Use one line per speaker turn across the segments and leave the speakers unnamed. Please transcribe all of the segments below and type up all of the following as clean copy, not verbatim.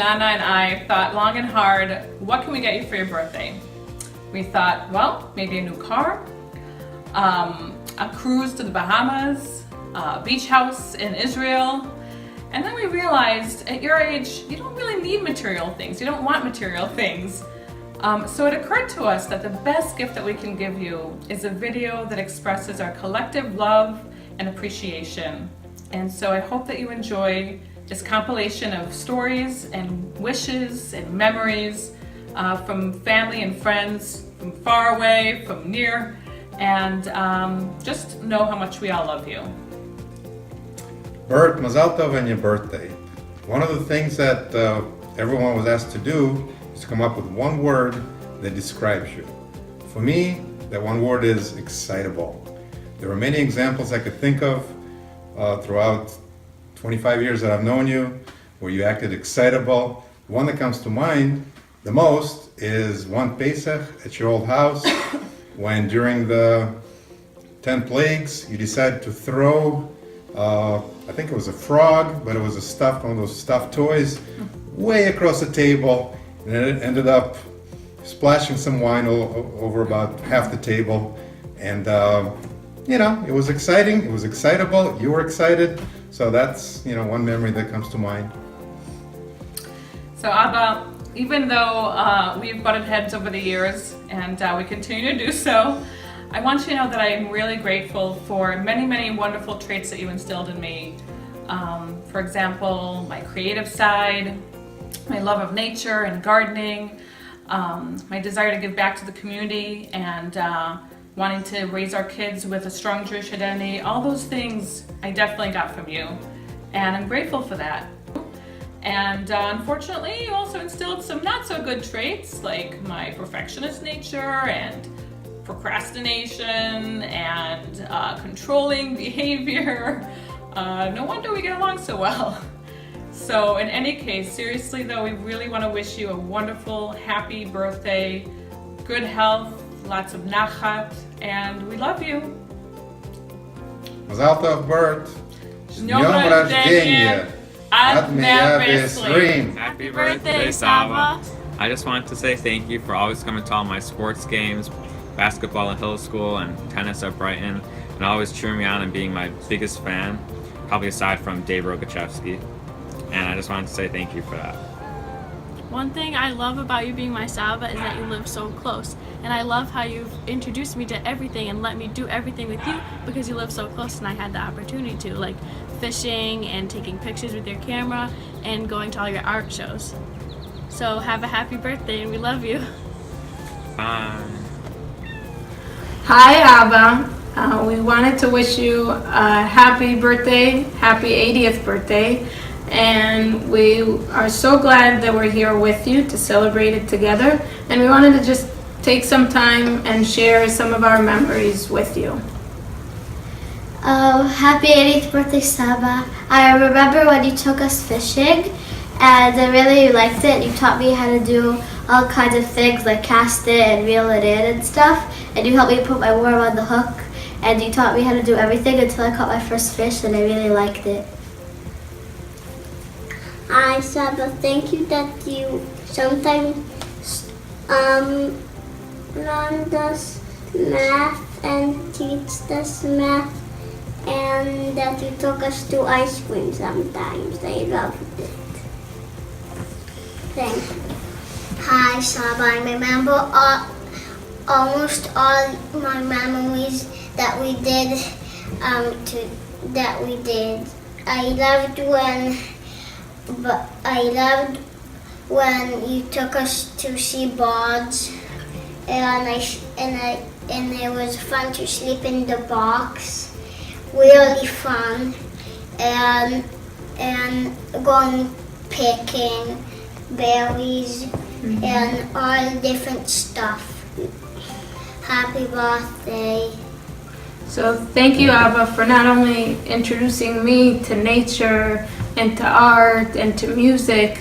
Ilana and I thought long and hard, what can we get you for your birthday? We thought, well, maybe a new car, a cruise to the Bahamas, a beach house in Israel. And then we realized, at your age, you don't really need material things. You don't want material things. So it occurred to us that the best gift that we can give you is a video that expresses our collective love and appreciation. And so I hope that you enjoy this compilation of stories and wishes and memories from family and friends, from far away, from near, and just know how much we all love you.
Burt, Mazal Tov on your birthday. One of the things that everyone was asked to do is to come up with one word that describes you. For me, that one word is excitable. There are many examples I could think of throughout 25 years that I've known you where you acted excitable. The one that comes to mind the most is one Pesach at your old house when during the 10 plagues you decided to throw I think it was a frog, but it was one of those stuffed toys, way across the table, and it ended up splashing some wine over about half the table. And it was exciting, it was excitable, you were excited, so that's one memory that comes to mind.
So Abba, even though we've butted heads over the years, and we continue to do so, I want you to know that I am really grateful for many, many wonderful traits that you instilled in me. For example, my creative side, my love of nature and gardening, my desire to give back to the community, and wanting to raise our kids with a strong Jewish identity. All those things I definitely got from you, and I'm grateful for that. And unfortunately, you also instilled some not so good traits like my perfectionist nature and procrastination and controlling behavior. No wonder we get along so well. So in any case, seriously though, we really want to wish you a wonderful, happy birthday, good health, lots of nachat, and we love you.
Mazal Tov, Burt.
Yom Rajdenye Ad 120.
Happy birthday, Saba. I just wanted to say thank you for always coming to all my sports games, basketball at Hill School and tennis at Brighton, and always cheering me on and being my biggest fan, probably aside from Dave Rogachevsky. And I just wanted to say thank you for that.
One thing I love about you being my Saba is that you live so close. And I love how you've introduced me to everything and let me do everything with you because you live so close and I had the opportunity to, like fishing and taking pictures with your camera and going to all your art shows. So have a happy birthday and we love you.
Bye.
Hi Abba, we wanted to wish you a happy birthday, happy 80th birthday, and we are so glad that we're here with you to celebrate it together, and we wanted to just take some time and share some of our memories with you.
Happy 80th birthday, Saba. I remember when you took us fishing, and I really liked it. You taught me how to do all kinds of things like cast it and reel it in and stuff. And you helped me put my worm on the hook. And you taught me how to do everything until I caught my first fish, and I really liked it.
Hi, Saba. Thank you that you sometimes learned us math and teach us math, and that you took us to ice cream sometimes. I loved it. Thank you.
Hi, Saba. I remember almost all my memories that we did. I loved when you took us to see birds, and it was fun to sleep in the box. Really fun, and going picking berries and all different stuff. Happy birthday.
So thank you, Abba, for not only introducing me to nature and to art and to music,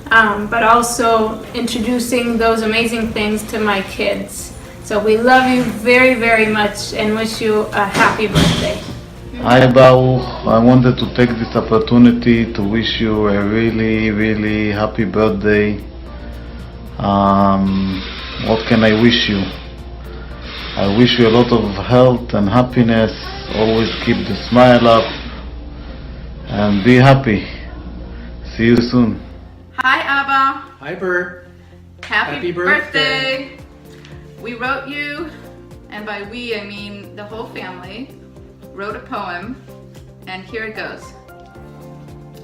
but also introducing those amazing things to my kids. So we love you very, very much and wish you a happy birthday.
Hi Baruch, I wanted to take this opportunity to wish you a really, really happy birthday. What can I wish you? I wish you a lot of health and happiness, always keep the smile up, and be happy. See you soon.
Hi, Abba.
Hi, Burt.
Happy birthday. We wrote you, and by we I mean the whole family, wrote a poem, and here it goes.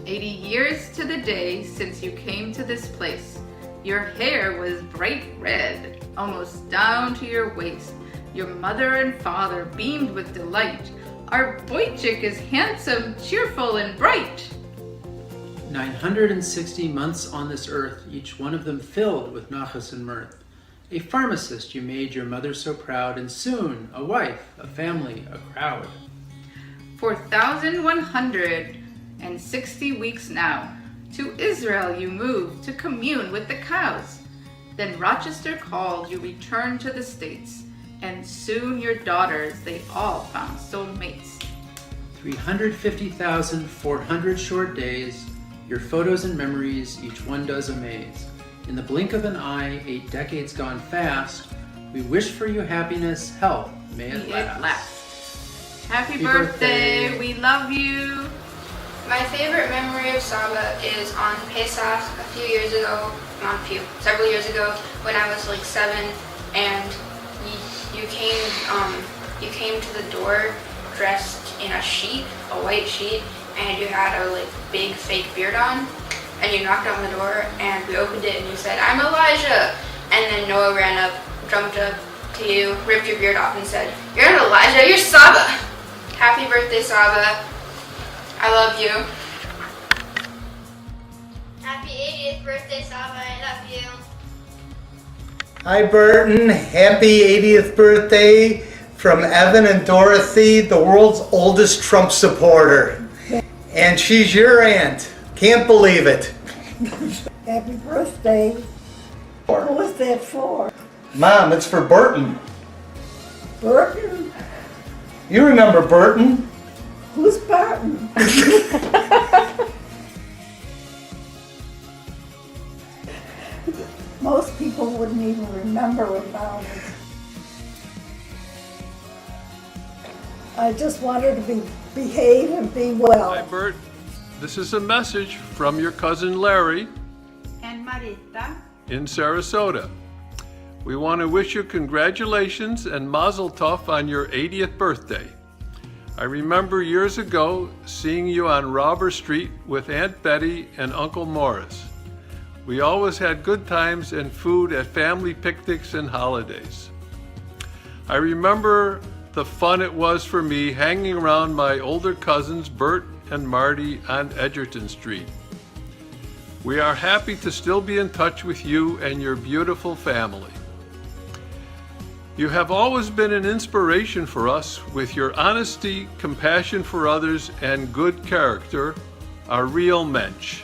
80 years to the day since you came to this place. Your hair was bright red, almost down to your waist. Your mother and father beamed with delight. Our boychik is handsome, cheerful, and bright.
960 months on this earth, each one of them filled with nachas and mirth. A pharmacist you made your mother so proud, and soon a wife, a family, a crowd.
4,160 weeks now. To Israel you moved to commune with the cows. Then Rochester called, you returned to the States. And soon your daughters, they all found soulmates.
350,400 short days, your photos and memories, each one does amaze. In the blink of an eye, 8 decades gone fast, we wish for you happiness, health, may it last.
Happy birthday, we love you.
My favorite memory of Saba is on Pesach several years ago when I was like 7, and you came to the door dressed in a sheet, a white sheet, and you had a like big fake beard on, and you knocked on the door, and we opened it, and you said, "I'm Elijah," and then Noah ran up, jumped up to you, ripped your beard off, and said, "You're not Elijah, you're Saba." Happy birthday, Saba. I love you.
Happy 80th birthday, Saba. I love you.
Hi Burton, happy 80th birthday from Evan and Dorothy, the world's oldest Trump supporter. And she's your aunt. Can't believe it.
Happy birthday. Who was that for?
Mom, it's for Burton.
Burton?
You remember Burton?
Who's Burton? Most people wouldn't even remember about it. I just want her to behave and be well.
Hi, Burt. This is a message from your cousin Larry
And Marita.
in Sarasota. We want to wish you congratulations and mazel tov on your 80th birthday. I remember years ago seeing you on Robber Street with Aunt Betty and Uncle Morris. We always had good times and food at family picnics and holidays. I remember the fun it was for me hanging around my older cousins Burt and Marty on Edgerton Street. We are happy to still be in touch with you and your beautiful family. You have always been an inspiration for us with your honesty, compassion for others, and good character, a real mensch.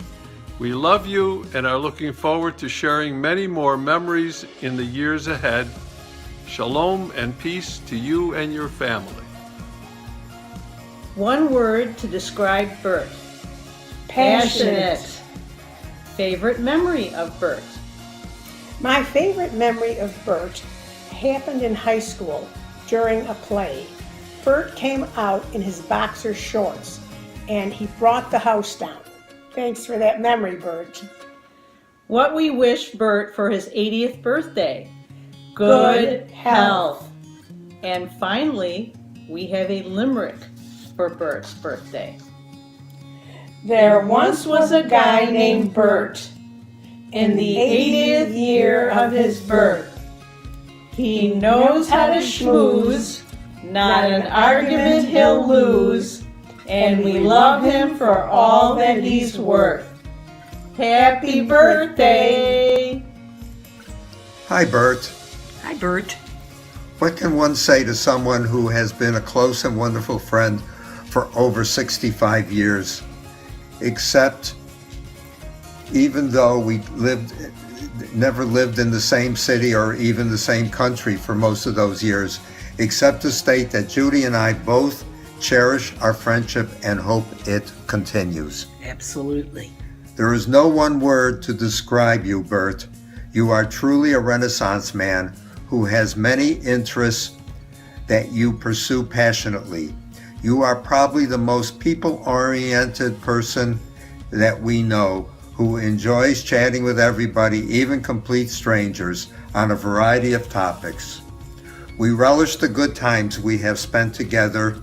We love you and are looking forward to sharing many more memories in the years ahead. Shalom and peace to you and your family.
One word to describe Burt. Passionate. Favorite memory of Burt?
My favorite memory of Burt happened in high school during a play. Burt came out in his boxer shorts and he brought the house down. Thanks for that memory, Burt.
What we wish Burt for his 80th birthday? Good health. And finally, we have a limerick for Burt's birthday.
There once was a guy named Burt in the 80th year of his birth.
He knows how to schmooze, not an argument he'll lose, and we love him for all that he's worth. Happy birthday!
Hi, Burt.
Hi, Burt.
What can one say to someone who has been a close and wonderful friend for over 65 years? Except, even though we never lived in the same city or even the same country for most of those years, except to state that Judy and I both cherish our friendship and hope it continues.
Absolutely.
There is no one word to describe you, Burt. You are truly a Renaissance man who has many interests that you pursue passionately. You are probably the most people-oriented person that we know, who enjoys chatting with everybody, even complete strangers, on a variety of topics. We relish the good times we have spent together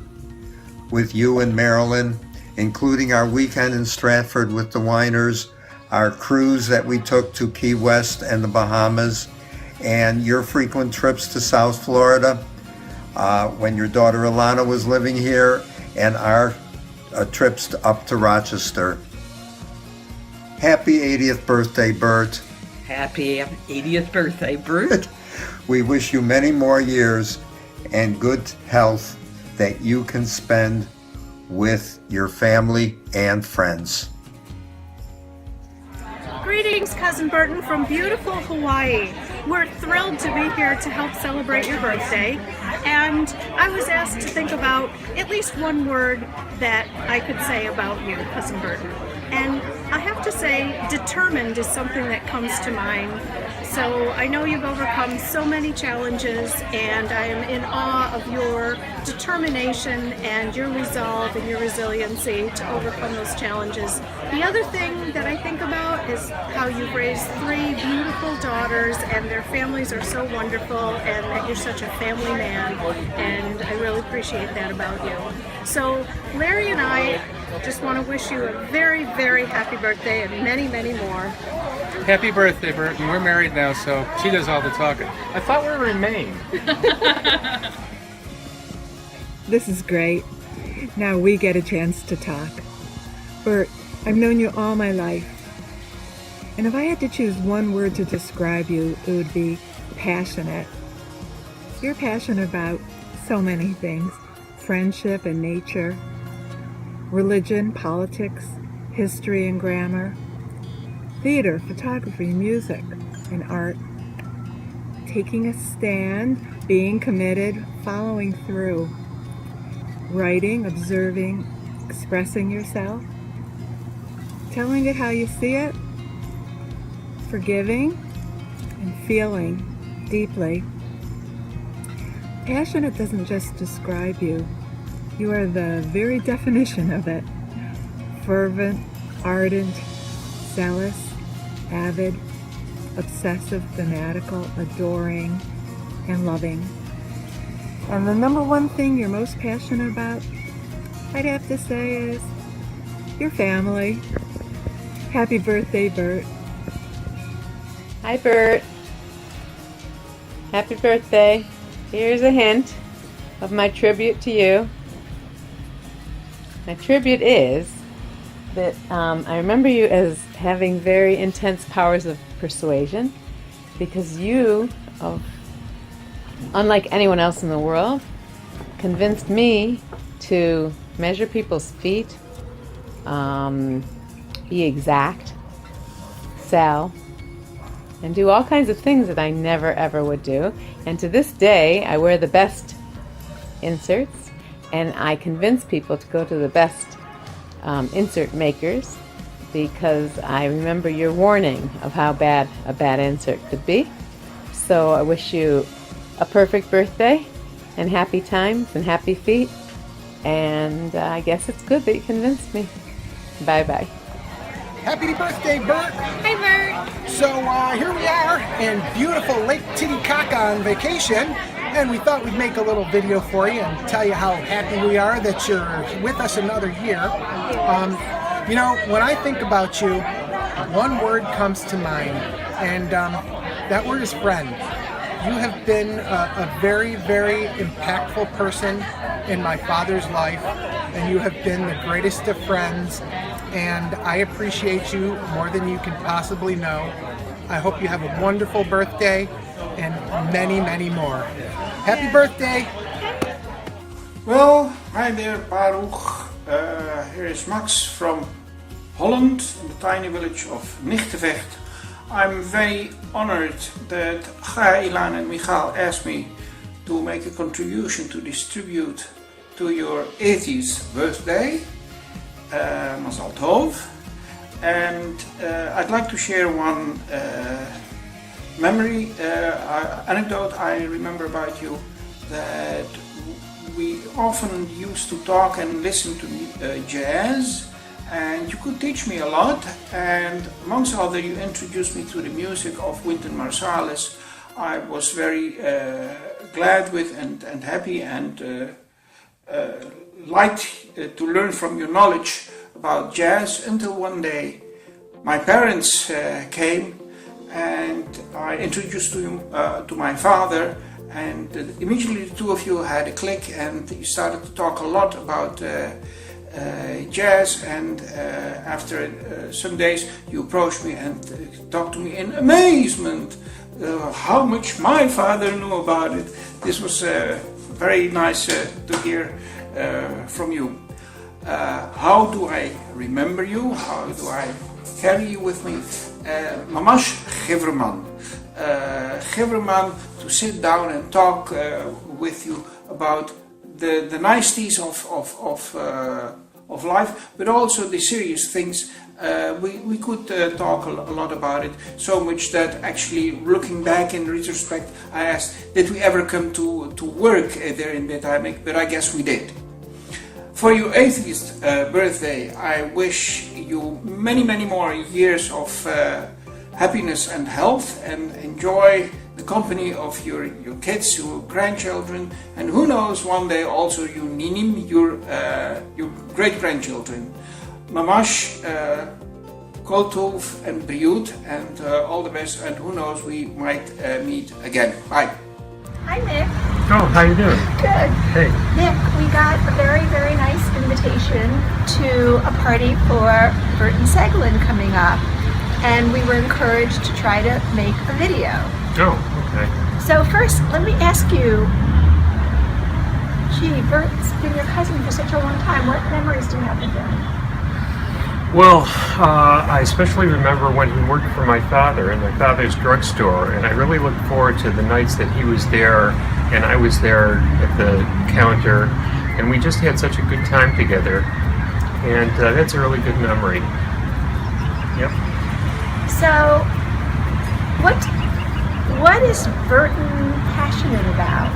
with you in Maryland, including our weekend in Stratford with the Winers, our cruise that we took to Key West and the Bahamas, and your frequent trips to South Florida when your daughter Alana was living here, and our trips up to Rochester. Happy 80th birthday, Burt.
Happy 80th birthday, Burt.
We wish you many more years and good health that you can spend with your family and friends.
Greetings, Cousin Burton from beautiful Hawaii. We're thrilled to be here to help celebrate your birthday, and I was asked to think about at least one word that I could say about you, Cousin Burton. And I have to say, determined is something that comes to mind. So I know you've overcome so many challenges, and I am in awe of your determination and your resolve and your resiliency to overcome those challenges. The other thing that I think about is how you've raised 3 beautiful daughters, and their families are so wonderful, and that you're such a family man, and I really appreciate that about you. So Larry and I just want to wish you a very, very happy birthday and many, many more.
Happy birthday, Burt. We're married now, so she does all the talking. I thought we were in Maine.
This is great. Now we get a chance to talk. Burt, I've known you all my life. And if I had to choose one word to describe you, it would be passionate. You're passionate about so many things. Friendship and nature, religion, politics, history and grammar, theater, photography, music, and art. Taking a stand, being committed, following through, writing, observing, expressing yourself, telling it how you see it, forgiving, and feeling deeply. Passionate doesn't just describe you. You are the very definition of it. Fervent, ardent, zealous, avid, obsessive, fanatical, adoring, and loving. And the number one thing you're most passionate about, I'd have to say, is your family. Happy birthday, Burt.
Hi, Burt. Happy birthday. Here's a hint of my tribute to you. My tribute is that I remember you as having very intense powers of persuasion, because you, unlike anyone else in the world, convinced me to measure people's feet, be exact, sell, and do all kinds of things that I never ever would do. And to this day, I wear the best inserts, and I convince people to go to the best insert makers, because I remember your warning of how bad a bad insert could be. So I wish you a perfect birthday and happy times and happy feet, and I guess it's good that you convinced me. Bye-bye.
Happy birthday, Burt!
Hey, Burt!
So here we are in beautiful Lake Titicaca on vacation, and we thought we'd make a little video for you and tell you how happy we are that you're with us another year. You know, when I think about you, one word comes to mind, and that word is friend. You have been a very, very impactful person in my father's life, and you have been the greatest of friends, and I appreciate you more than you can possibly know. I hope you have a wonderful birthday and many, many more. Happy birthday!
Well, hi there, Baruch. Here is Max from Holland, the tiny village of Nigtevecht. I'm very honored that Ilan and Michal asked me to make a contribution to distribute to your 80th birthday. Mazal Tov. And I'd like to share one memory, anecdote I remember about you, that we often used to talk and listen to jazz, and you could teach me a lot, and amongst other you introduced me to the music of Wynton Marsalis. I was very glad with and happy and liked to learn from your knowledge about jazz, until one day my parents came and I introduced to my father, and immediately the two of you had a click and you started to talk a lot about jazz, and after some days you approached me and talked to me in amazement how much my father knew about it. This was very nice to hear from you. How do I remember you? How do I carry you with me? Mamash Giverman. Giverman, to sit down and talk with you about the niceties of life, but also the serious things. We could talk a lot about it, so much that actually, looking back in retrospect, I asked, did we ever come to work there in Bethamic? But I guess we did. For your 80th birthday, I wish you many, many more years of happiness and health, and enjoy the company of your kids, your grandchildren, and who knows, one day also your ninim, your great-grandchildren. Mamash, kol tov and briut, and all the best, and who knows, we might meet again. Bye.
Hi, Nick.
Oh, how you doing?
Good.
Hey.
Nick, we got a very, very nice invitation to a party for Burt and Segelin coming up, and we were encouraged to try to make a video.
Oh, okay.
So first, let me ask you, gee, Burt's been your cousin for such a long time. What memories do you have with him?
Well, I especially remember when he worked for my father in my father's drugstore, and I really look forward to the nights that he was there and I was there at the counter, and we just had such a good time together, and that's a really good memory. Yep.
So, what is Burton passionate about?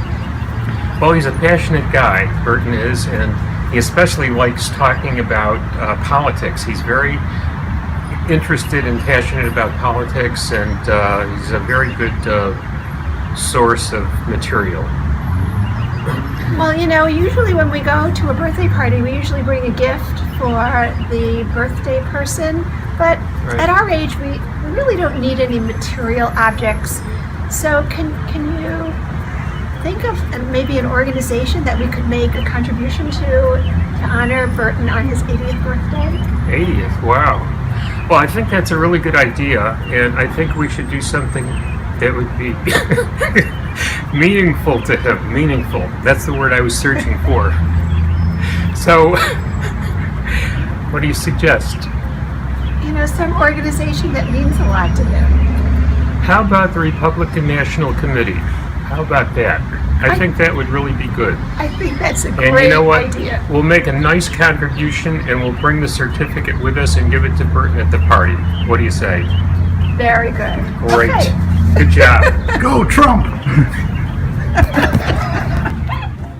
Well, he's a passionate guy, Burton is, and he especially likes talking about politics. He's very interested and passionate about politics, and he's a very good source of material.
Well, you know, usually when we go to a birthday party, we usually bring a gift for the birthday person, but
Right.
at our age, we really don't need any material objects. So can you think of maybe an organization that we could make a contribution to honor Burton on his 80th birthday?
80th, wow. Well, I think that's a really good idea, and I think we should do something that would be meaningful to him. Meaningful. That's the word I was searching for. So, what do you suggest?
You know, some organization that means a lot to him.
How about the Republican National Committee? How about that? I think that would really be good.
I think that's a great
And you know what?
idea.
We'll make a nice contribution, and we'll bring the certificate with us and give it to Burton at the party. What do you say?
Very good.
Great.
Okay.
Good job.
Go Trump!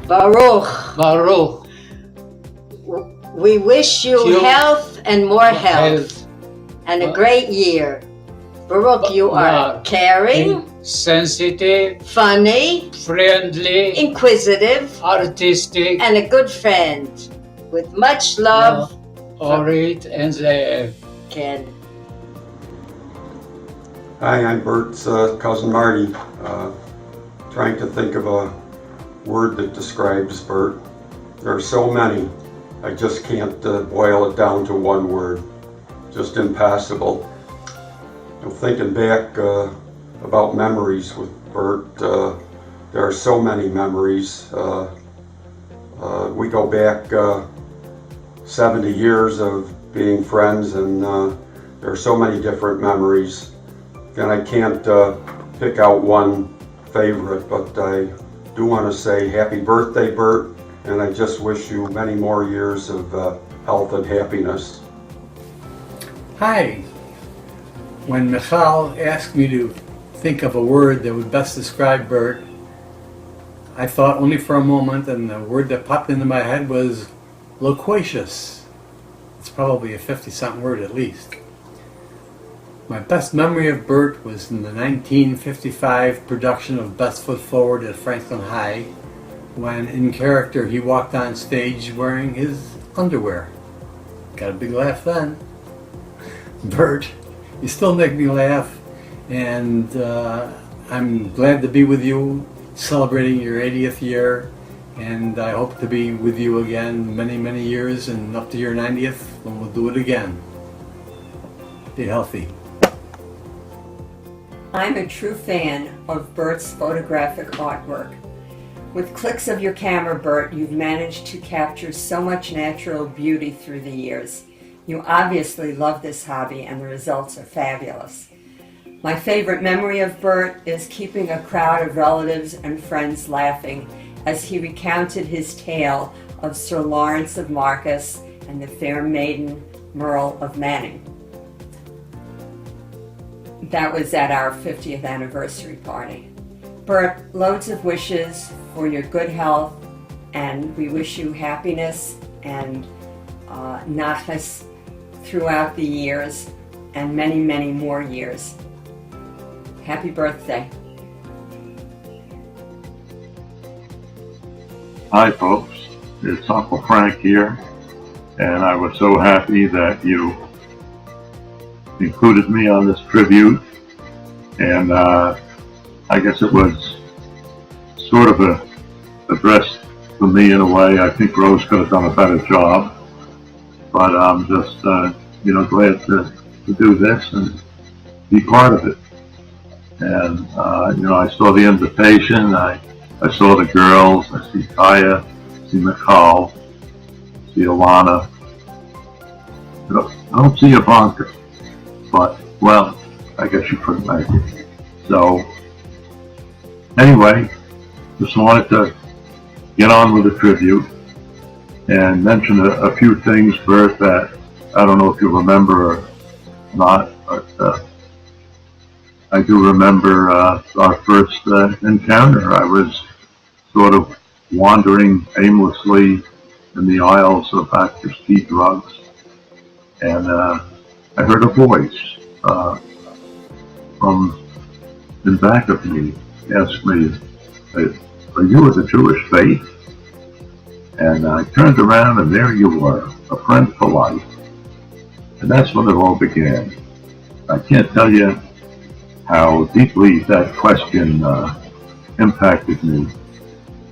Baruch.
Baruch.
We wish you health and more health and a great year. Baruch, you are caring,
sensitive,
funny,
friendly,
inquisitive,
artistic,
and a good friend. With much love,
Orit and Zeev.
Ken.
Hi, I'm Burt's cousin Marty. Trying to think of a word that describes Burt. There are so many. I just can't boil it down to one word. Just impossible. I'm thinking back about memories with Burt. There are so many memories. We go back 70 years of being friends, and there are so many different memories. And I can't pick out one favorite, but I do want to say happy birthday, Burt,
and I just wish you many more years of health and happiness.
Hi. When Michal asked me to think of a word that would best describe Burt, I thought only for a moment, and the word that popped into my head was loquacious. It's probably a 50-something word at least. My best memory of Burt was in the 1955 production of Best Foot Forward at Franklin High, when in character he walked on stage wearing his underwear. Got a big laugh then. Burt, you still make me laugh, and I'm glad to be with you celebrating your 80th year, and I hope to be with you again many, many years, and up to your 90th when we'll do it again. Be healthy.
I'm a true fan of Burt's photographic artwork. With clicks of your camera, Burt, you've managed to capture so much natural beauty through the years. You obviously love this hobby, and the results are fabulous. My favorite memory of Burt is keeping a crowd of relatives and friends laughing as he recounted his tale of Sir Lawrence of Marcus and the fair maiden Merle of Manning. That was at our 50th anniversary party. Burt, loads of wishes for your good health, and we wish you happiness and nachas throughout the years and many, many more years. Happy birthday.
Hi folks, it's Uncle Frank here, and I was so happy that you included me on this tribute, and I guess it was sort of addressed to me in a way. I think Rose could have done a better job, but I'm just glad to do this and be part of it. And I saw the invitation, I saw the girls, I see Kaya, I see Nicole, I see Alana. I don't see Ivanka, but, well, I guess you couldn't make it. So, anyway, just wanted to get on with the tribute and mention a few things, Burt, that I don't know if you remember or not, but I do remember our first encounter. I was sort of wandering aimlessly in the aisles of Actors Key Drugs, and I heard a voice from in back of me ask me, "Are you of the Jewish faith?" And I turned around, and there you were, a friend for life. And that's when it all began. I can't tell you how deeply that question impacted me.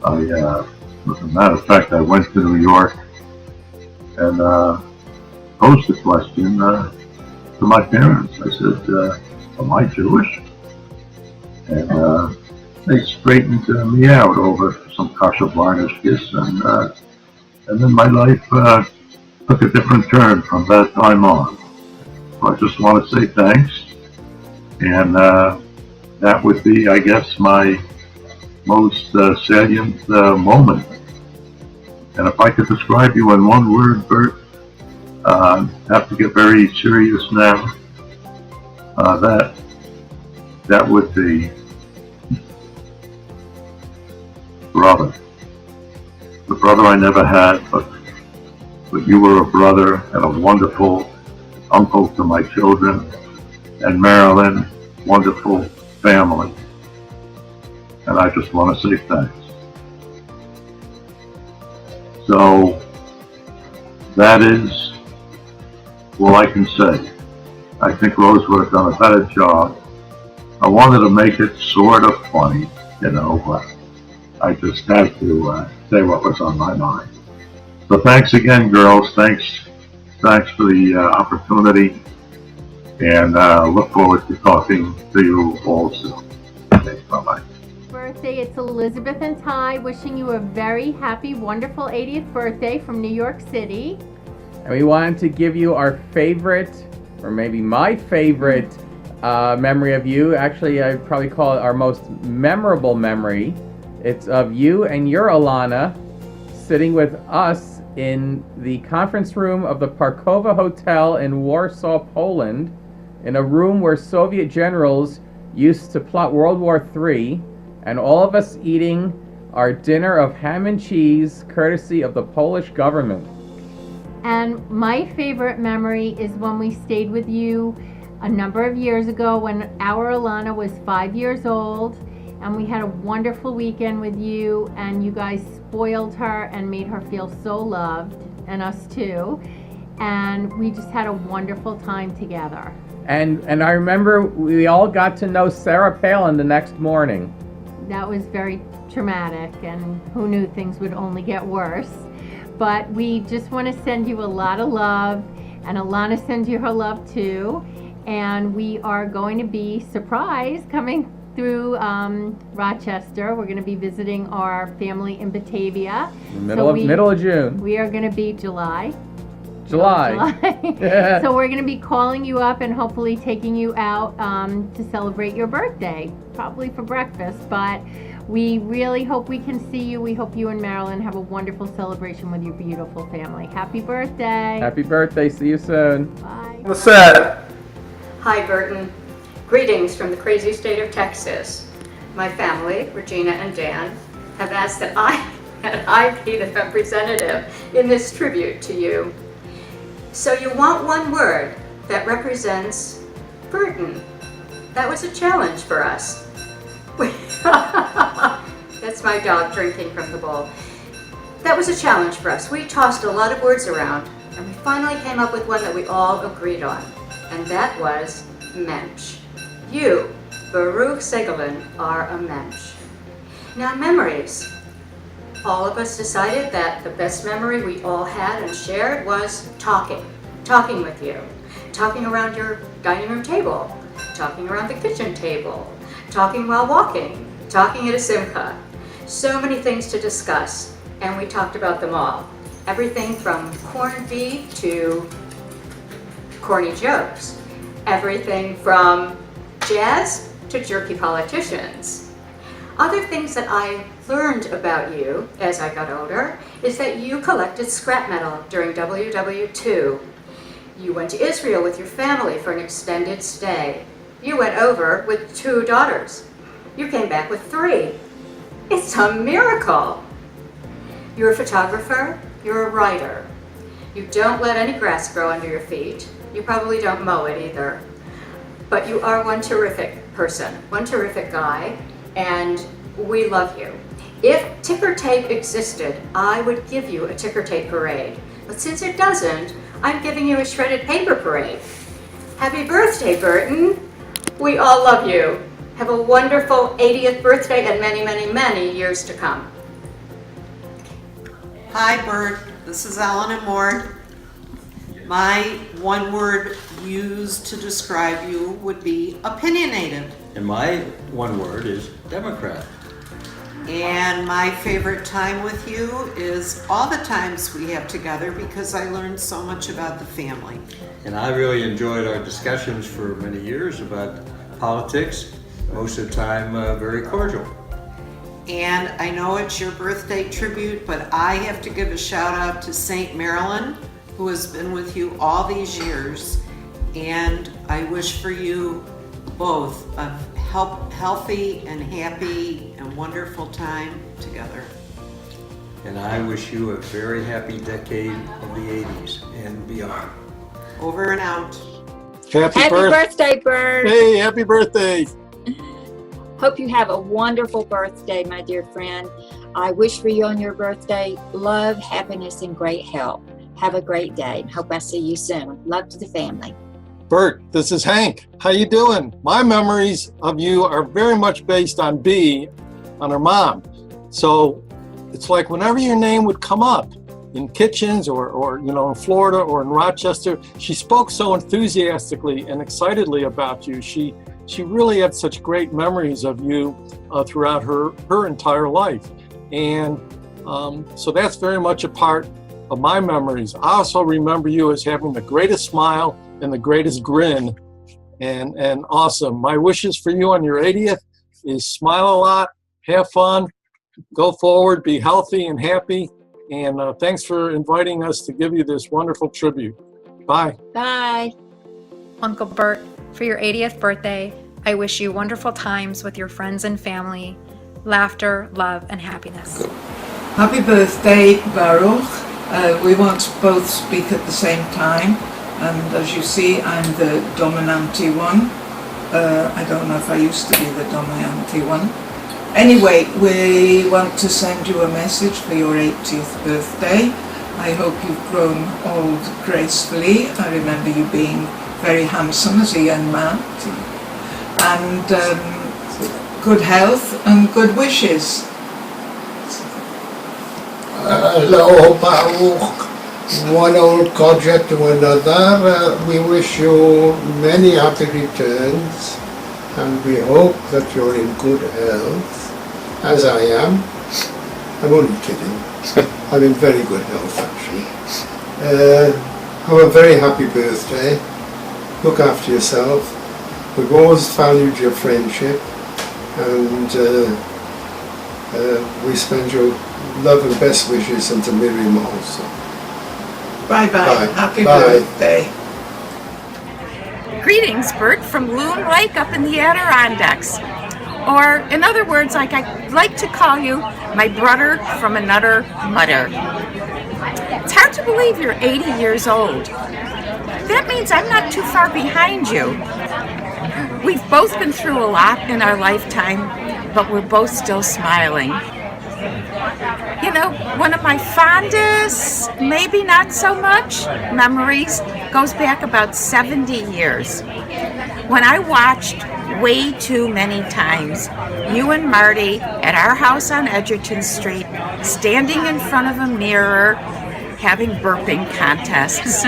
As a matter of fact, I went to New York and posed the question to my parents. I said, "Am I Jewish?" And they straightened me out over some kosher varnishkis, and then my life took a different turn from that time on. So I just want to say thanks, and that would be, I guess, my most salient moment. And if I could describe you in one word, Burt, I have to get very serious now. That would be brother. The brother I never had, but you were a brother and a wonderful uncle to my children, and Marilyn, wonderful family. And I just want to say thanks. So that is all I can say. I think Rose would have done a better job. I wanted to make it sort of funny, but I just had to say what was on my mind. So thanks again, girls. Thanks for the opportunity, and look forward to talking to you all soon. Okay, bye-bye.
Birthday, it's Elizabeth and Ty wishing you a very happy, wonderful 80th birthday from New York City.
And we wanted to give you our favorite, or maybe my favorite, memory of you. Actually, I'd probably call it our most memorable memory. It's of you and your Alana sitting with us in the conference room of the Parkowa Hotel in Warsaw, Poland, in a room where Soviet generals used to plot World War III, and all of us eating our dinner of ham and cheese, courtesy of the Polish government.
And my favorite memory is when we stayed with you a number of years ago when our Alana was 5 years old, and we had a wonderful weekend with you, and you guys spoiled her and made her feel so loved, and us too. And we just had a wonderful time together.
And I remember we all got to know Sarah Palin the next morning.
That was very traumatic, and who knew things would only get worse. But we just want to send you a lot of love, and Alana sends you her love too. And we are going to be surprised coming through Rochester. We're going to be visiting our family in Batavia.
Middle of June.
We are going to be July.
July.
So we're going to be calling you up and hopefully taking you out to celebrate your birthday, probably for breakfast. But we really hope we can see you. We hope you and Marilyn have a wonderful celebration with your beautiful family. Happy birthday.
Happy birthday. See you soon.
Bye.
What's that?
Hi, Burton. Greetings from the crazy state of Texas. My family, Regina and Dan, have asked that I be the representative in this tribute to you. So you want one word that represents Burton. That was a challenge for us. That's my dog drinking from the bowl. That was a challenge for us. We tossed a lot of words around, and we finally came up with one that we all agreed on, and that was mensch. You, Baruch Segelin, are a mensch. Now, memories. All of us decided that the best memory we all had and shared was talking with you, talking around your dining room table, talking around the kitchen table, talking while walking, talking at a simcha. So many things to discuss, and we talked about them all. Everything from corned beef to corny jokes. Everything from jazz to jerky politicians. Other things that I learned about you as I got older is that you collected scrap metal during WW2. You went to Israel with your family for an extended stay. You went over with 2 daughters. You came back with 3. It's a miracle. You're a photographer, you're a writer. You don't let any grass grow under your feet. You probably don't mow it either. But you are one terrific person, one terrific guy, and we love you. If ticker tape existed, I would give you a ticker tape parade. But since it doesn't, I'm giving you a shredded paper parade. Happy birthday, Burton. We all love you. Have a wonderful 80th birthday and many, many, many years to come.
Hi, Burt. This is Ellen and Mort. My one word used to describe you would be opinionated.
And my one word is Democrat.
And my favorite time with you is all the times we have together because I learned so much about the family.
And I really enjoyed our discussions for many years about politics, most of the time very cordial.
And I know it's your birthday tribute, but I have to give a shout out to St. Marilyn, who has been with you all these years. And I wish for you both a healthy and happy and wonderful time together.
And I wish you a very happy decade of the 80s and beyond.
Over and out.
Happy birthday, Burt.
Hey, happy birthday.
Hope you have a wonderful birthday, my dear friend. I wish for you on your birthday love, happiness, and great health. Have a great day. Hope I see you soon. Love to the family.
Burt, this is Hank. How you doing? My memories of you are very much based on B, on her mom. So it's like whenever your name would come up in kitchens or in Florida or in Rochester, she spoke so enthusiastically and excitedly about you. She really had such great memories of you throughout her entire life. And so that's very much a part of my memories. I also remember you as having the greatest smile and the greatest grin, and awesome. My wishes for you on your 80th is smile a lot, have fun, go forward, be healthy and happy, And thanks for inviting us to give you this wonderful tribute. Bye.
Bye.
Uncle Burt, for your 80th birthday, I wish you wonderful times with your friends and family, laughter, love, and happiness.
Happy birthday, Baruch. We won't both speak at the same time, and as you see, I'm the dominante one. I don't know if I used to be the dominante one. Anyway, we want to send you a message for your 80th birthday. I hope you've grown old gracefully. I remember you being very handsome as a young man. And good health and good wishes.
Hello, Baruch. One old project to another. We wish you many happy returns, and we hope that you're in good health, as I am. I'm only kidding. I'm in very good health, actually. Have a very happy birthday. Look after yourself. We've always valued your friendship, and we send your love and best wishes and to Miriam also.
Bye-bye.
Bye.
Happy
Bye.
birthday.
Greetings, Burt, from Loon Lake up in the Adirondacks. Or, in other words, like I like to call you, my brother from another mother. It's hard to believe you're 80 years old. That means I'm not too far behind you. We've both been through a lot in our lifetime, but we're both still smiling. You know, one of my fondest, maybe not so much, memories goes back about 70 years. When I watched way too many times you and Marty at our house on Edgerton Street, standing in front of a mirror, having burping contests.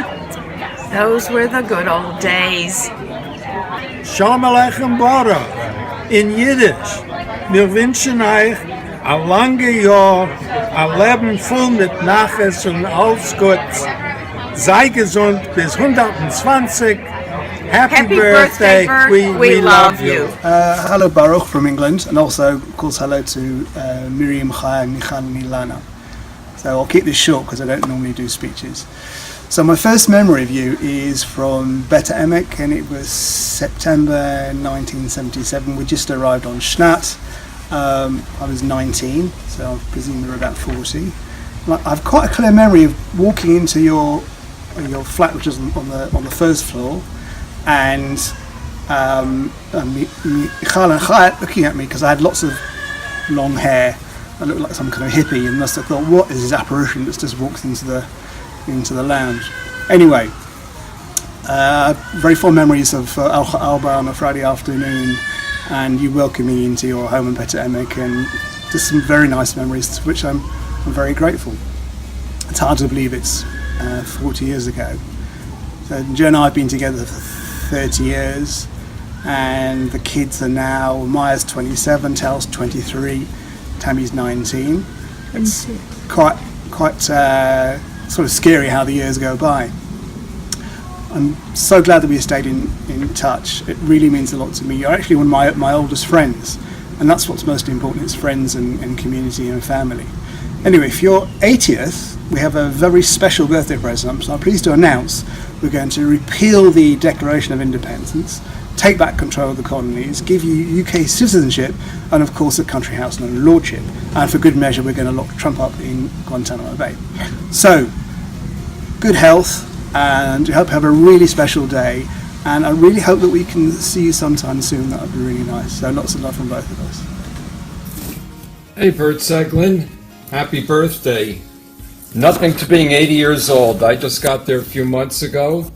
Those were the good old days.
Shalom Aleichem Baruch. In Yiddish, wir wünschen euch ein langes Jahr, ein Leben voll mit Naches und alles Gutes. Sei gesund bis 120. Happy birthday,
Burt.
we love you.
Hello Baruch from England, and also of course hello to Miriam, Chaya, Michal and Ilana. So I'll keep this short because I don't normally do speeches. So my first memory of you is from Beta Emek, and it was September 1977. We just arrived on Schnat. I was 19, so I presume you were about 40. I've quite a clear memory of walking into your flat, which was on the first floor, and Michal and Chayat looking at me because I had lots of long hair. I looked like some kind of hippie, and must have thought, what is this apparition that's just walked into the lounge? Anyway, very fond memories of Alba on a Friday afternoon, and you welcoming me into your home in Beta Emek, and just some very nice memories, to which I'm very grateful. It's hard to believe it's 40 years ago. So Joe and I have been together for 30 years, and the kids are now, Maya's 27, Tal's 23, Tammy's 19. It's quite sort of scary how the years go by. I'm so glad that we stayed in touch. It really means a lot to me. You're actually one of my oldest friends, and that's what's most important, is friends and community and family. Anyway, for your 80th, we have a very special birthday present. So I'm pleased to announce we're going to repeal the Declaration of Independence, take back control of the colonies, give you UK citizenship, and of course a country house and a lordship. And for good measure, we're going to lock Trump up in Guantanamo Bay. So, good health, and we hope you have a really special day. And I really hope that we can see you sometime soon. That would be really nice. So lots of love from both of us.
Hey, Burt Segelin. Happy birthday. Nothing to being 80 years old. I just got there a few months ago.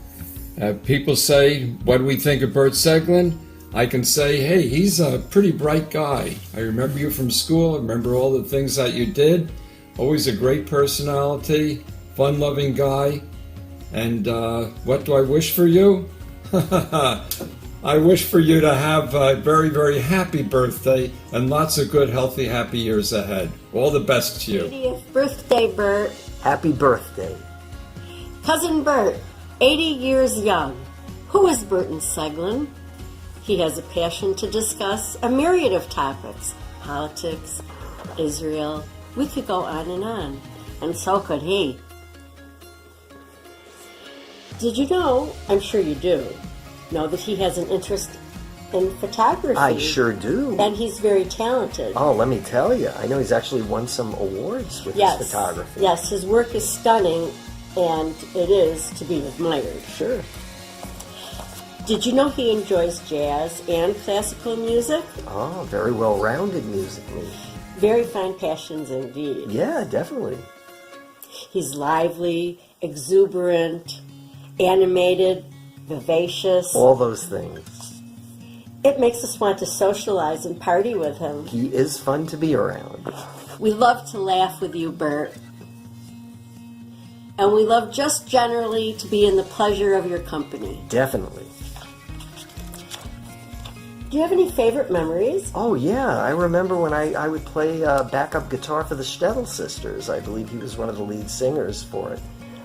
People say, what do we think of Burt Segelin? I can say, hey, he's a pretty bright guy. I remember you from school. I remember all the things that you did. Always a great personality, fun-loving guy. And what do I wish for you? I wish for you to have a very, very happy birthday and lots of good, healthy, happy years ahead. All the best to you.
80th birthday, Burt.
Happy birthday.
Cousin Burt, 80 years young. Who is Burton Segelin? He has a passion to discuss a myriad of topics. Politics, Israel, we could go on and on. and so could he.
Did you know, I'm sure you do, know that he has an interest in photography?
I sure do.
And he's very talented.
Oh, let me tell you. I know he's actually won some awards with his photography.
Yes, his work is stunning, and it is to be admired.
Sure.
Did you know he enjoys jazz and classical music?
Oh, very well-rounded musically.
Very fine passions indeed.
Yeah, definitely.
He's lively, exuberant, animated, vivacious.
All those things.
It makes us want to socialize and party with him.
He is fun to be around.
We love to laugh with you, Burt. And we love just generally to be in the pleasure of your company.
Definitely.
Do you have any favorite memories?
Oh, yeah. I remember when I would play backup guitar for the Stettel Sisters. I believe he was one of the lead singers for it.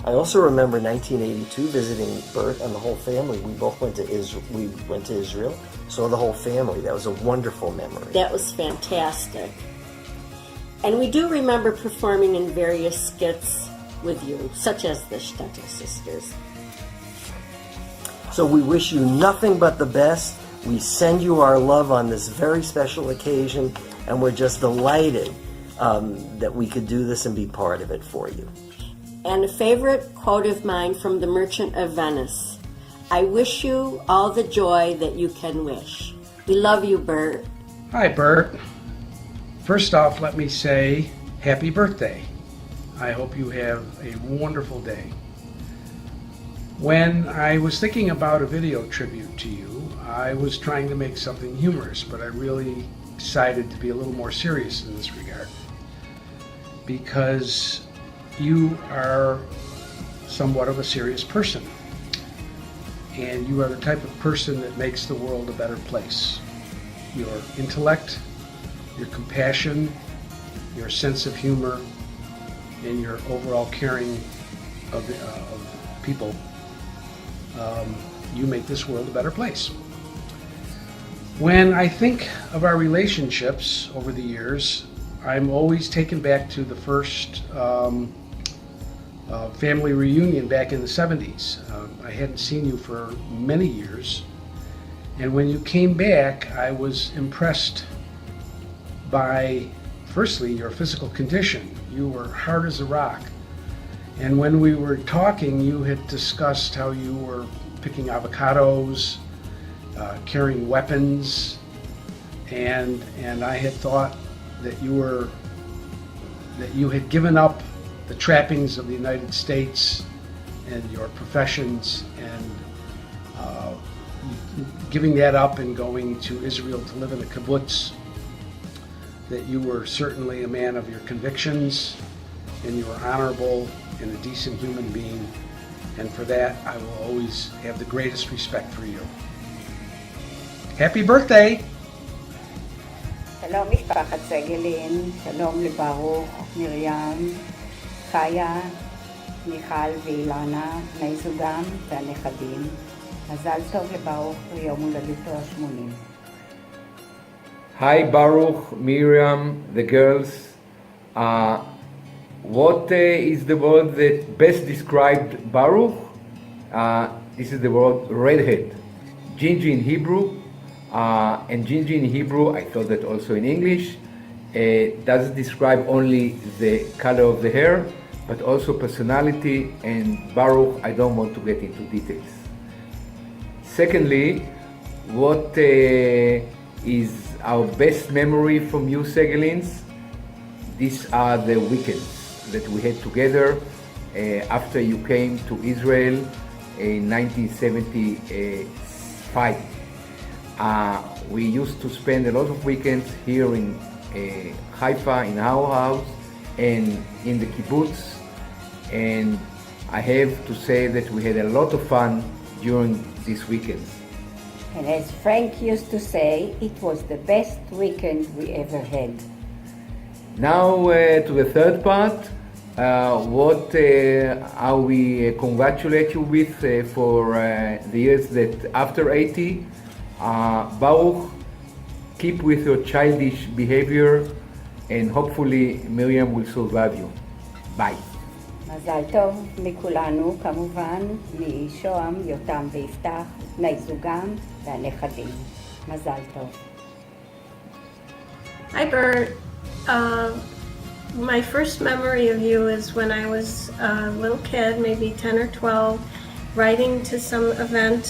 I also remember 1982 visiting Burt and the whole family. We both went to Israel, saw the whole family. That was a wonderful memory.
That was fantastic. And we do remember performing in various skits with you, such as the Stettel Sisters.
So we wish you nothing but the best. We send you our love on this very special occasion, and we're just delighted that we could do this and be part of it for you.
And a favorite quote of mine from The Merchant of Venice: I wish you all the joy that you can wish. We love you, Burt.
Hi, Burt. First off, let me say happy birthday. I hope you have a wonderful day. When I was thinking about a video tribute to you, I was trying to make something humorous, but I really decided to be a little more serious in this regard, because you are somewhat of a serious person, and you are the type of person that makes the world a better place. Your intellect, your compassion, your sense of humor, and your overall caring of people, you make this world a better place. When I think of our relationships over the years, I'm always taken back to the first family reunion back in the 70s. I hadn't seen you for many years, and when you came back, I was impressed by, firstly, your physical condition. You were hard as a rock, and when we were talking, you had discussed how you were picking avocados, carrying weapons, and I had thought that you had given up the trappings of the United States and your professions, and giving that up and going to Israel to live in a kibbutz, that you were certainly a man of your convictions, and you were honorable and a decent human being, and for that I will always have the greatest respect for you. Happy birthday!
שלום משפחת סגלין, שלום לברוך, מרים, חיה, מיכל ואילנה, בני זוגם והנכדים. מזל טוב לברוך ליום הולדתו ה-80.
Hi Baruch, Miriam, the girls. What is the word that best described Baruch? This is the word redhead. Gingy in Hebrew, and Gingy in Hebrew, I thought that also in English, doesn't describe only the color of the hair, but also personality, and Baruch, I don't want to get into details. Secondly, what is our best memory from you, Segelins? These are the weekends that we had together after you came to Israel in 1975. We used to spend a lot of weekends here in Haifa, in our house, and in the kibbutz, and I have to say that we had a lot of fun during these weekends.
And as Frank used to say, it was the best weekend we ever had.
Now to the third part, what are we congratulate you with for the years that after 80. Baruch, keep with your childish behavior, and hopefully Miriam will survive you. ביי.
מזל טוב מכולנו, כמובן, משוהם, יותם ויפתח, בני זוגם והנכדים. מזל טוב.
Hi Burt. My first memory of you is when I was a little kid, maybe 10 or 12, riding to some event.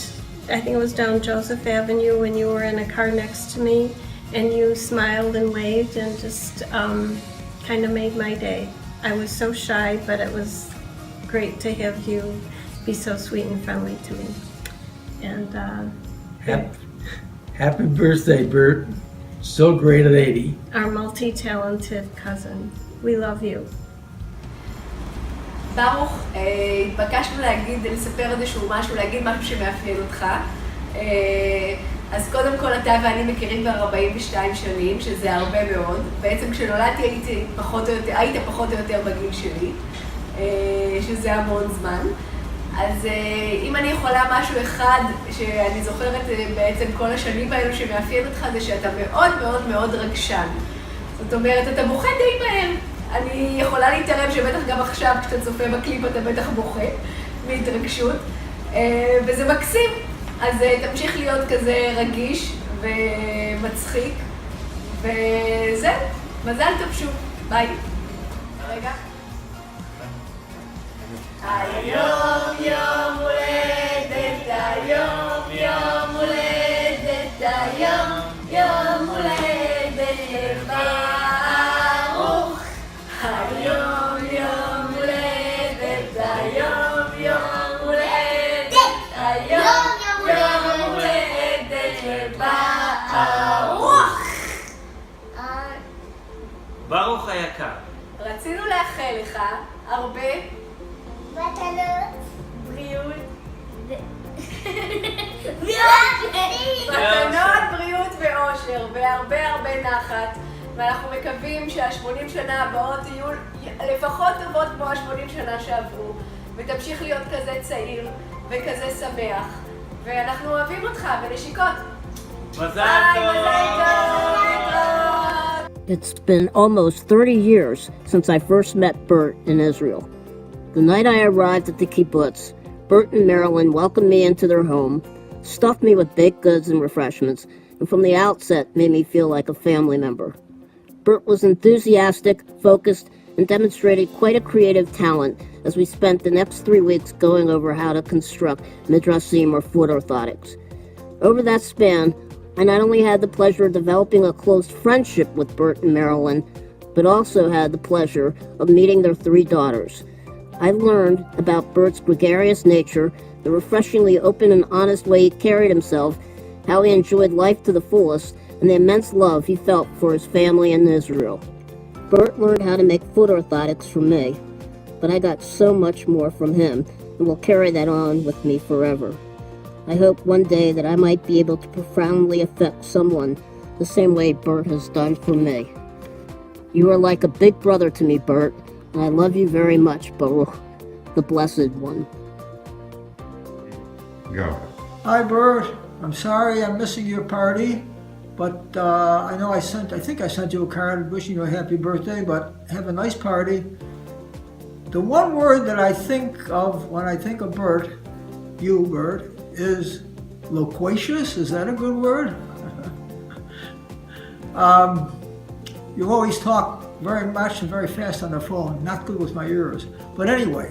I think it was down Joseph Avenue when you were in a car next to me and you smiled and waved and just kind of made my day. I was so shy, but it was great to have you be so sweet and friendly to me. And
Happy birthday, Burt. So great at 80.
our multi-talented cousin. We love you.
ברוך, התבקשנו לספר איזשהו משהו, להגיד משהו שמאפיין אותך. אז קודם כל אתה ואני מכירים כבר 42 שנים, שזה הרבה מאוד. בעצם כשנולדתי היית פחות או יותר בגיל שלי, שזה המון זמן. אז אם אני יכולה משהו אחד שאני זוכרת בעצם כל השנים האלו שמאפיין אותך, זה שאתה מאוד מאוד מאוד רגשן. זאת אומרת, אתה בוכה די מהר. אני יכולה להתערב שבטח גם עכשיו כשאתה צופה בקליפ אתה בטח בוכה מהתרגשות, וזה מקסים. אז תמשיך להיות כזה רגיש ומצחיק, וזהו, מזל טוב שוב, ביי. רגע. היום יום הולדת, היום יום הולדת, היום יום הולדת לברוך. היום יום הולדת, היום יום הולדת, היום יום הולדת לברוך.
ברוך היקר.
רצינו לאחל לך הרבה מתנות, בריאות, מתנות, בריאות ואושר, והרבה הרבה נחת. ואנחנו מקווים שה80 שנה הבאות יהיו לפחות טובות כמו ה80 שנה שעברו, ותמשיך להיות כזה צעיר וכזה שמח. ואנחנו אוהבים אותך, ונשיקות.
מזל טוב!
It's been almost 30 years since I first met Burt in Israel. The night I arrived at the kibbutz, Burt and Marilyn welcomed me into their home, stuffed me with baked goods and refreshments, and from the outset made me feel like a family member. Burt was enthusiastic, focused, and demonstrated quite a creative talent as we spent the next 3 weeks going over how to construct midrashim or foot orthotics. Over that span, I not only had the pleasure of developing a close friendship with Burt and Marilyn, but also had the pleasure of meeting their 3 daughters. I learned about Burt's gregarious nature, the refreshingly open and honest way he carried himself, how he enjoyed life to the fullest, and the immense love he felt for his family in Israel. Burt learned how to make foot orthotics from me, but I got so much more from him and will carry that on with me forever. I hope one day that I might be able to profoundly affect someone the same way Burt has done for me. You are like a big brother to me, Burt, and I love you very much, Baruch, the Blessed One.
Go.
Hi, Burt. I'm sorry I'm missing your party, but I know I think I sent you a card wishing you a happy birthday, but have a nice party. The one word that I think of when I think of Burt, you, Burt, is loquacious. Is that a good word? You always talk very much and very fast on the phone. Not good with my ears. But anyway,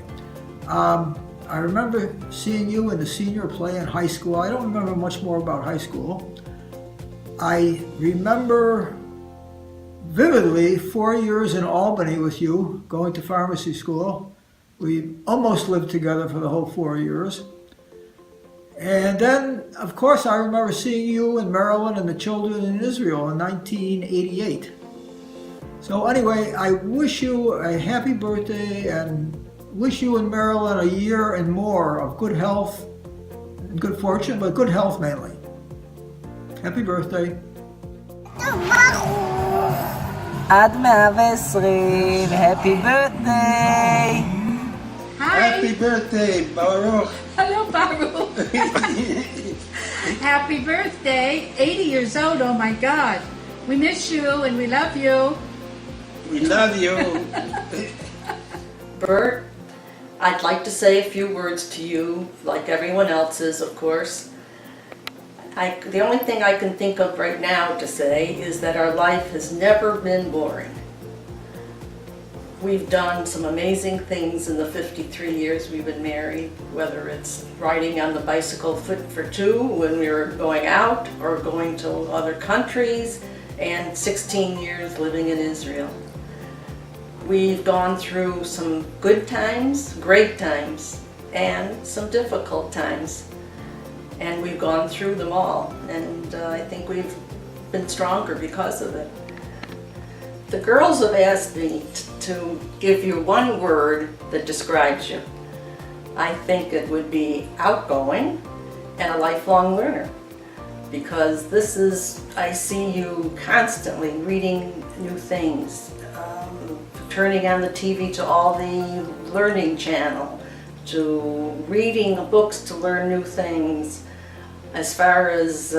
I remember seeing you in the senior play in high school. I don't remember much more about high school. I remember vividly 4 years in Albany with you, going to pharmacy school. We almost lived together for the whole 4 years. And then, of course, I remember seeing you and Marilyn and the children in Israel in 1988. So anyway, I wish you a happy birthday and wish you and Marilyn a year and more of good health and good fortune, but good health mainly. Happy birthday.
עד 120, happy birthday.
Hi. Happy birthday, Baruch.
Hello, Baruch. Happy birthday, 80 years old, oh my God. We miss you and we love you.
We love you.
Burt, I'd like to say a few words to you, like everyone else's, of course. The only thing I can think of right now to say is that our life has never been boring. We've done some amazing things in the 53 years we've been married, whether it's riding on the bicycle for two when we were going out or going to other countries, and 16 years living in Israel. We've gone through some good times, great times, and some difficult times. And we've gone through them all, and I think we've been stronger because of it. The girls have asked me to give you one word that describes you. I think it would be outgoing and a lifelong learner, because I see you constantly reading new things, turning on the TV to all the learning channel, to reading books to learn new things. As far as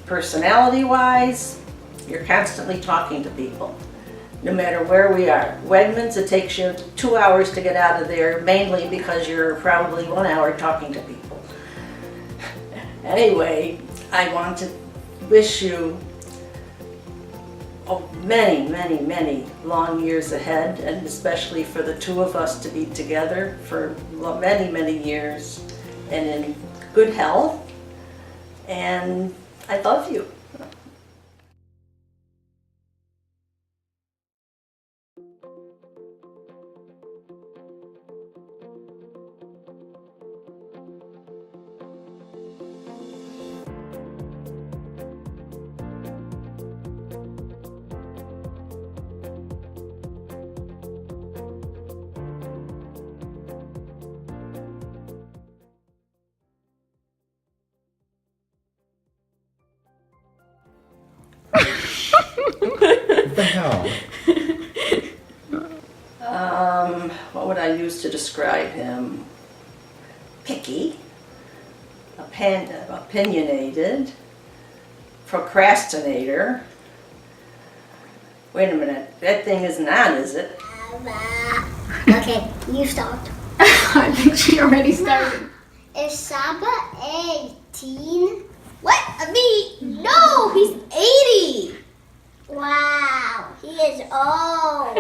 personality-wise, you're constantly talking to people, no matter where we are. Wegmans, it takes you 2 hours to get out of there, mainly because you're probably 1 hour talking to people. Anyway, I want to wish you many, many, many long years ahead, and especially for the two of us to be together for many, many years, and in good health. And I love you.
What the hell?
What would I use to describe him? Picky, opinionated, procrastinator. Wait a minute, that thing isn't on, is it?
Okay, you stopped.
I think she already started.
Is Saba 18? What? Me? No, he's 80. Wow, he is old.